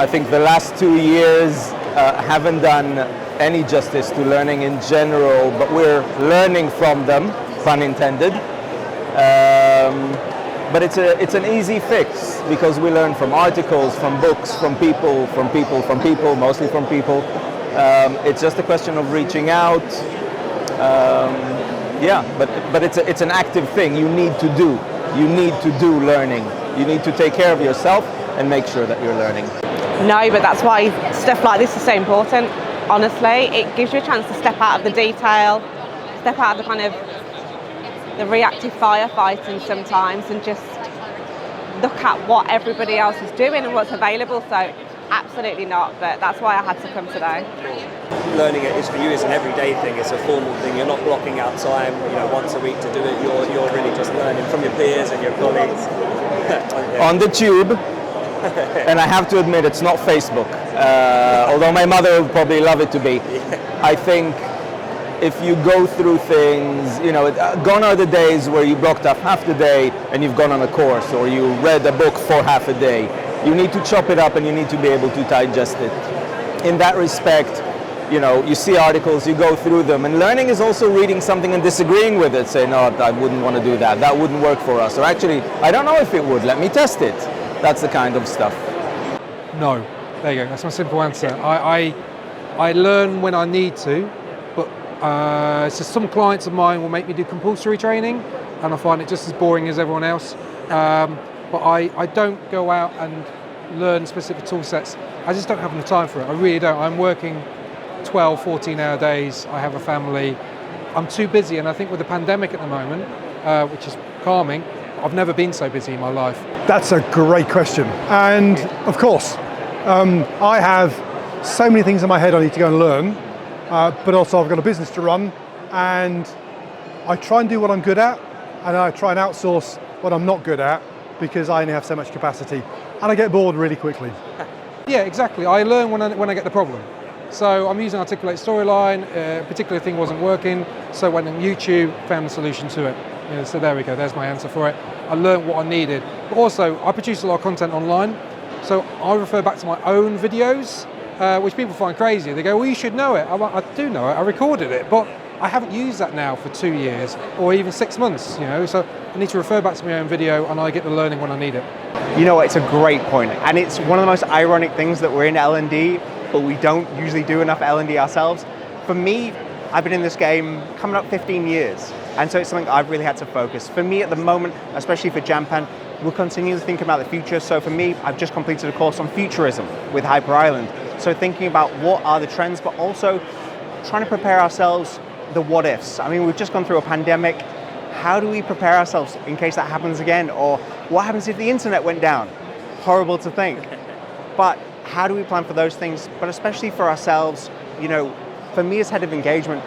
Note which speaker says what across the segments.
Speaker 1: I think the last 2 years haven't done any justice to learning in general, but we're learning from them, pun intended. But it's an easy fix because we learn from articles, from books, from people, mostly from people. It's just a question of reaching out. But it's an active thing. You need to do learning. You need to take care of yourself and make sure that you're learning.
Speaker 2: No, but that's why stuff like this is so important. Honestly, it gives you a chance to step out of the detail, step out of the kind of the reactive firefighting sometimes, and just look at what everybody else is doing and what's available. So absolutely not, but that's why I had to come today.
Speaker 3: Learning it is for you is an everyday thing, it's a formal thing. You're not blocking out time, once a week to do it. You're really just learning from your peers and your colleagues.
Speaker 1: On the tube, and I have to admit it's not Facebook, although my mother would probably love it to be. I think if you go through things, gone are the days where you blocked off half the day and you've gone on a course, or you read a book for half a day. You need to chop it up and you need to be able to digest it. In that respect, you see articles, you go through them, and learning is also reading something and disagreeing with it, say, no, I wouldn't want to do that, that wouldn't work for us, or actually, I don't know if it would, let me test it. That's the kind of stuff.
Speaker 4: No, there you go, that's my simple answer. I learn when I need to, but so some clients of mine will make me do compulsory training, and I find it just as boring as everyone else. But I don't go out and learn specific tool sets. I just don't have enough time for it. I really don't. I'm working 12, 14-hour days. I have a family. I'm too busy, and I think with the pandemic at the moment, which is calming, I've never been so busy in my life.
Speaker 5: That's a great question. And of course, I have so many things in my head I need to go and learn, but also I've got a business to run, and I try and do what I'm good at, and I try and outsource what I'm not good at, because I only have so much capacity, and I get bored really quickly.
Speaker 4: Yeah, exactly. I learn when I get the problem. So I'm using Articulate Storyline, a particular thing wasn't working, so I went on YouTube, found a solution to it. So there we go, there's my answer for it. I learned what I needed. But also, I produce a lot of content online, so I refer back to my own videos, which people find crazy. They go, well, you should know it. I do know it, I recorded it, but I haven't used that now for 2 years, or even 6 months, so I need to refer back to my own video, and I get the learning when I need it.
Speaker 6: It's a great point, and it's one of the most ironic things that we're in L&D, but we don't usually do enough L&D ourselves. For me, I've been in this game coming up 15 years, and so it's something I've really had to focus. For me at the moment, especially for Jampan, we'll continue to think about the future. So for me, I've just completed a course on futurism with Hyper Island. So thinking about what are the trends, but also trying to prepare ourselves the what ifs. I mean, we've just gone through a pandemic. How do we prepare ourselves in case that happens again? Or what happens if the internet went down? Horrible to think. But how do we plan for those things? But especially for ourselves, for me as head of engagement,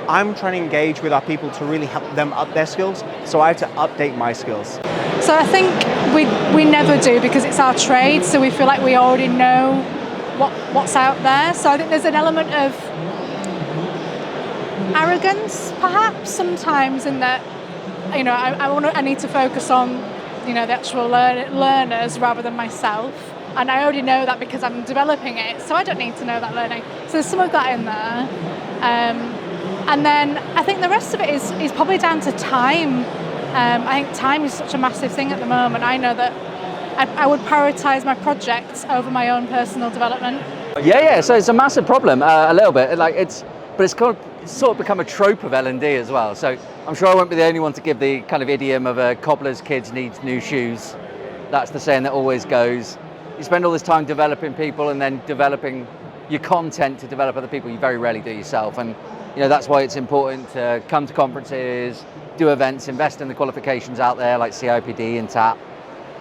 Speaker 6: I'm trying to engage with our people to really help them up their skills. So I have to update my skills.
Speaker 7: So I think we never do, because it's our trade. So we feel like we already know what's out there. So I think there's an element of arrogance, perhaps, sometimes, in that, I need to focus on, the actual learners rather than myself. And I already know that because I'm developing it, so I don't need to know that learning. So there's some of that in there. And then I think the rest of it is probably down to time. I think time is such a massive thing at the moment. I know that I would prioritise my projects over my own personal development.
Speaker 8: Yeah. So it's a massive problem, a little bit. But it's sort of become a trope of L&D as well. So I'm sure I won't be the only one to give the kind of idiom of a cobbler's kids needs new shoes. That's the saying that always goes. You spend all this time developing people and then developing your content to develop other people. You very rarely do yourself. And that's why it's important to come to conferences, do events, invest in the qualifications out there like CIPD and TAP.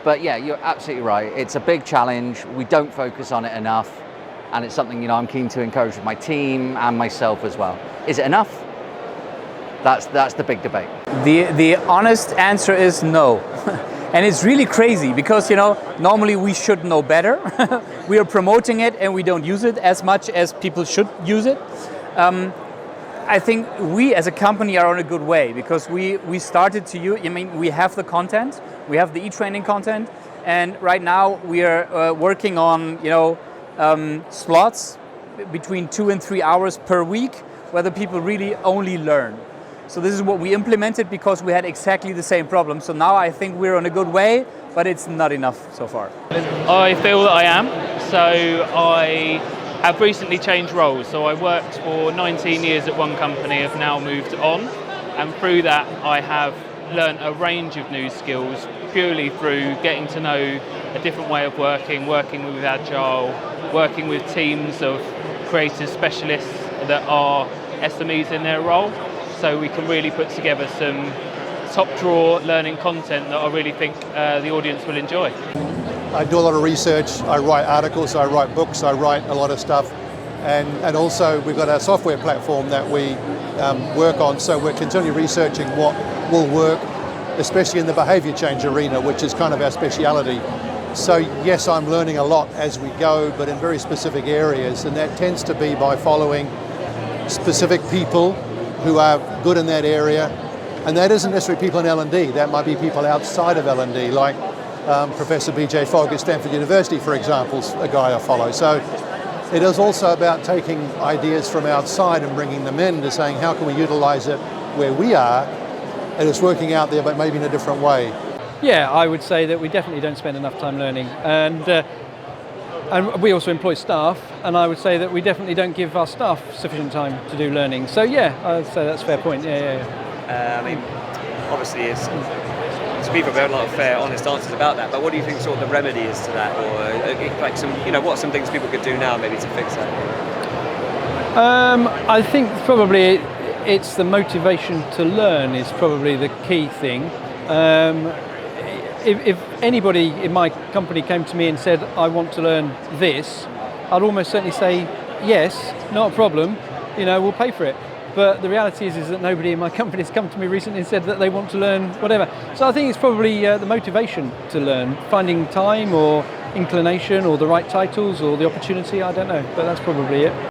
Speaker 8: But yeah, you're absolutely right. It's a big challenge. We don't focus on it enough. And it's something, I'm keen to encourage with my team and myself as well. Is it enough? That's the big debate.
Speaker 9: The honest answer is no. And it's really crazy because, normally we should know better. We are promoting it and we don't use it as much as people should use it. I think we as a company are on a good way because we started to use, we have the content, we have the e-training content, and right now we are working on, slots between 2 and 3 hours per week where the people really only learn. So this is what we implemented because we had exactly the same problem. So now I think we're on a good way, but it's not enough so far.
Speaker 10: I feel that I am. So I have recently changed roles. So I worked for 19 years at one company, have now moved on. And through that, I have learned a range of new skills purely through getting to know a different way of working with Agile, working with teams of creative specialists that are SMEs in their role. So we can really put together some top drawer learning content that I really think the audience will enjoy.
Speaker 11: I do a lot of research, I write articles, I write books, I write a lot of stuff, and also we've got our software platform that we work on, so we're continually researching what will work, especially in the behaviour change arena, which is kind of our speciality. So yes, I'm learning a lot as we go, but in very specific areas, and that tends to be by following specific people who are good in that area, and that isn't necessarily people in L&D, that might be people outside of L&D, like Professor B.J. Fogg at Stanford University, for example, is a guy I follow. So it is also about taking ideas from outside and bringing them in to saying, how can we utilise it where we are, and it's working out there, but maybe in a different way.
Speaker 12: Yeah, I would say that we definitely don't spend enough time learning, and we also employ staff, and I would say that we definitely don't give our staff sufficient time to do learning. So yeah, I'd say that's a fair point.
Speaker 3: I mean, obviously it's people have a lot of fair, honest answers about that, but what do you think sort of the remedy is to that, or like some, what are some things people could do now maybe to fix that?
Speaker 12: I think probably it's the motivation to learn is probably the key thing. If anybody in my company came to me and said, I want to learn this, I'd almost certainly say, yes, not a problem, we'll pay for it. But the reality is that nobody in my company has come to me recently and said that they want to learn whatever. So I think it's probably the motivation to learn, finding time or inclination or the right titles or the opportunity, I don't know, but that's probably it.